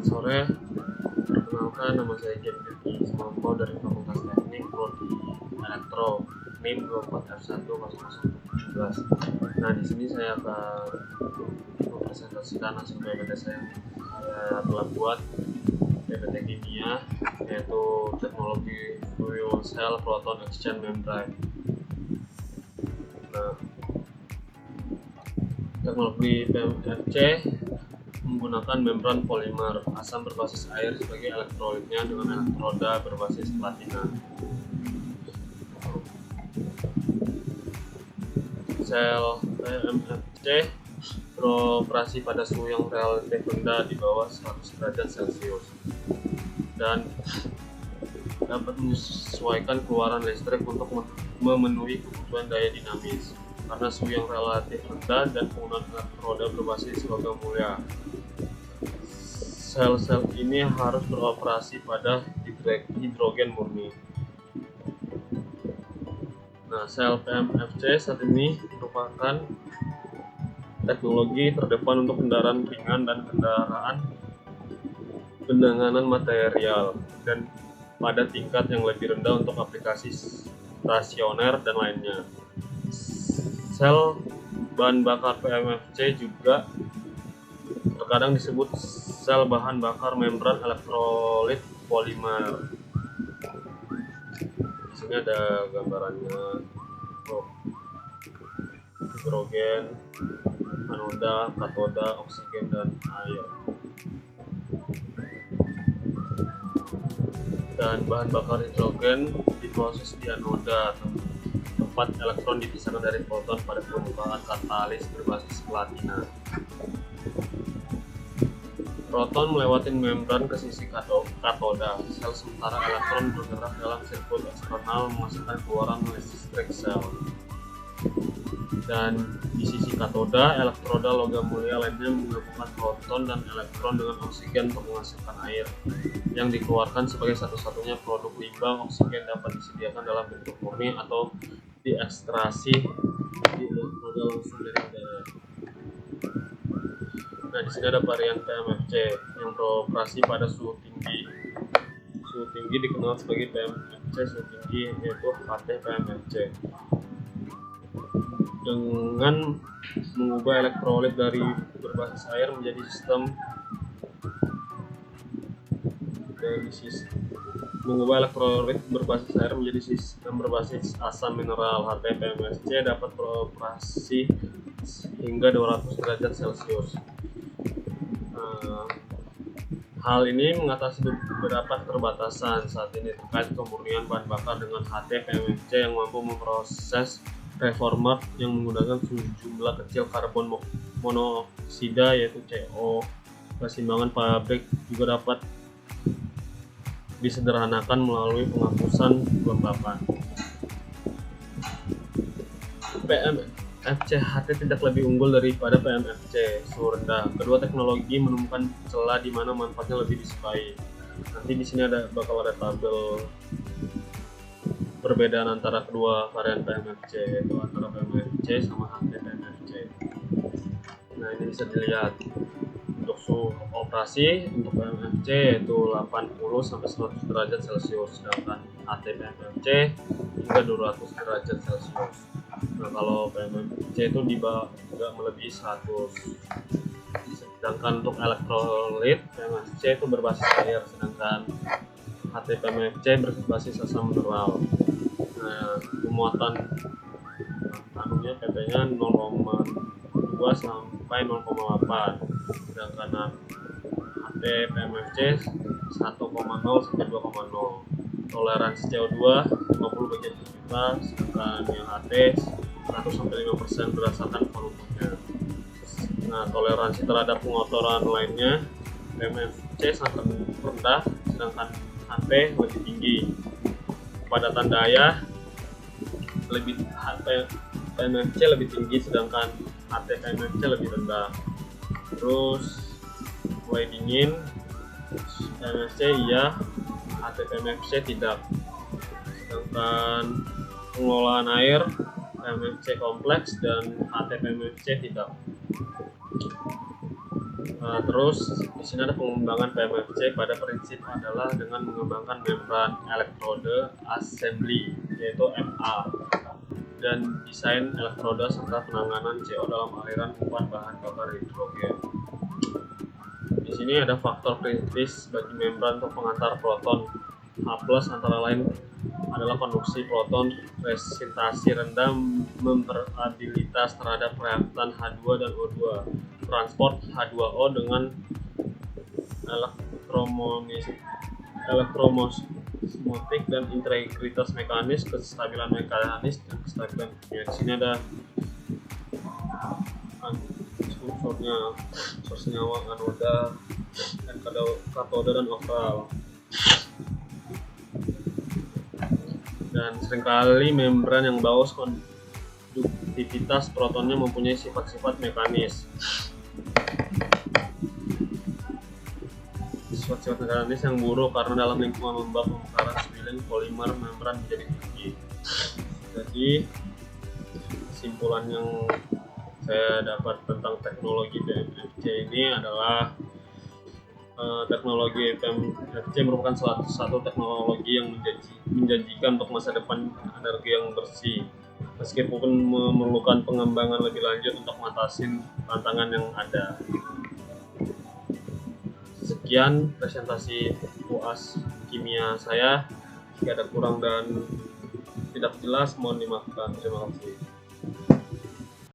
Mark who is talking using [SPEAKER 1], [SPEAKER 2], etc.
[SPEAKER 1] Selamat sore, perkenalkan nama saya Jen Firky Sumampo dari Fakultas Teknik Prodi Elektro NIM 24F10017. Nah, di sini saya akan mempresentasikan hasil PPT saya yang saya telah buat PPT kimia, yaitu teknologi fuel cell proton exchange membrane. Nah, teknologi PMFC menggunakan membran polimer asam berbasis air sebagai elektrolitnya dengan elektroda berbasis platina. Sel PMFC beroperasi pada suhu yang relatif rendah di bawah 100 derajat Celcius dan dapat menyesuaikan keluaran listrik untuk memenuhi kebutuhan daya dinamis karena suhu yang relatif rendah dan penggunaan elektroda berbasis logam mulia. Sel-sel ini harus beroperasi pada hidrogen murni. Nah, sel PMFC saat ini merupakan teknologi terdepan untuk kendaraan ringan dan kendaraan penanganan material, dan pada tingkat yang lebih rendah untuk aplikasi stasioner dan lainnya. Sel bahan bakar PMFC juga terkadang disebut sel bahan bakar membran elektrolit polimer. Di sini ada gambarannya, hidrogen, anoda, katoda, oksigen, dan air. Dan bahan bakar hidrogen diproses di anoda, tempat elektron dipisahkan dari proton pada permukaan katalis berbasis platina. Proton melewati membran ke sisi katoda sel, sementara elektron bergerak dalam sirkuit eksternal menghasilkan keluaran listrik sel. Dan di sisi katoda, elektroda logam mulia lainnya menggabungkan proton dan elektron dengan oksigen untuk menghasilkan air, yang dikeluarkan sebagai satu-satunya produk limbah. Oksigen dapat disediakan dalam bentuk murni atau diekstraksi di elektroda langsung dari udara. Nah, di sini ada varian PMFC yang beroperasi pada suhu tinggi. Suhu tinggi dikenal sebagai PMFC suhu tinggi, yaitu HT-PMFC. Dengan mengubah elektrolit dari berbasis air menjadi sistem berbasis asam mineral. HT-PMFC dapat beroperasi hingga 200 derajat Celcius. Hal ini mengatasi beberapa keterbatasan saat ini terkait kemurnian bahan bakar dengan HT-PMFC yang mampu memproses reformer yang menggunakan jumlah kecil karbon monoksida, yaitu CO. Keseimbangan pabrik juga dapat disederhanakan melalui penghapusan kelembapan. PMFC HT tidak lebih unggul daripada PMFC suhu rendah. Kedua teknologi menemukan celah di mana manfaatnya lebih disukai. Nanti di sini bakal ada tabel perbedaan antara kedua varian PMFC, yaitu antara PMFC sama HT-PMFC. Nah, ini bisa dilihat untuk suhu operasi untuk PMFC yaitu 80 sampai 100 derajat Celcius, sedangkan HT-PMFC hingga 200 derajat Celcius. Nah, kalau PMFC itu tidak melebihi 100. Sedangkan untuk elektrolit, PMFC itu berbasis air, sedangkan HT-PMFC berbasis asam mineral. Nah, pemuatan PP-nya 0,2 sampai 0,8, sedangkan HT-PMFC 1,0 sampai 2,0. Toleransi CO2 50 bagian per juta, sedangkan yang HT 1 sampai 5% berdasarkan volumenya. Nah, toleransi terhadap pengotoran lainnya, PMFC sangat rendah, sedangkan HT lebih tinggi. Kepadatan daya PMFC lebih tinggi, sedangkan HT-PMFC lebih rendah. Terus mulai dingin, PMFC iya, HT-PMFC tidak. Sedangkan pengelolaan air, PMFC kompleks dan HT-PMFC tidak. Terus di sini ada pengembangan PMFC. Pada prinsip adalah dengan mengembangkan membran elektrode assembly yaitu MA dan desain elektroda serta penanganan CO dalam aliran umpan bahan bakar hidrogen. Di sini ada faktor kritis bagi membran untuk pengantar proton H+ antara lain adalah konduksi proton, presintasi rendah, memperabilitas terhadap reaktan H2 dan O2, transport H2O dengan elektromosmotik dan integritas mekanis, kestabilan mekanis dan kestabilan kimia. Di sini ada source nyawa, anoda, dan katoda dan oktal. Dan seringkali membran yang bagus konduktivitas protonnya mempunyai sifat-sifat mekanis. Sifat-sifat mekanis yang buruk karena dalam lingkungan lembab pemekaran spilling polimer membran menjadi tinggi. Jadi kesimpulan yang saya dapat tentang teknologi PMFC ini adalah teknologi PMFC merupakan salah satu teknologi yang menjanjikan untuk masa depan energi yang bersih, meskipun memerlukan pengembangan lebih lanjut untuk mengatasi tantangan yang ada. Sekian presentasi UAS kimia saya. Jika ada kurang dan tidak jelas mohon dimaafkan. Terima kasih.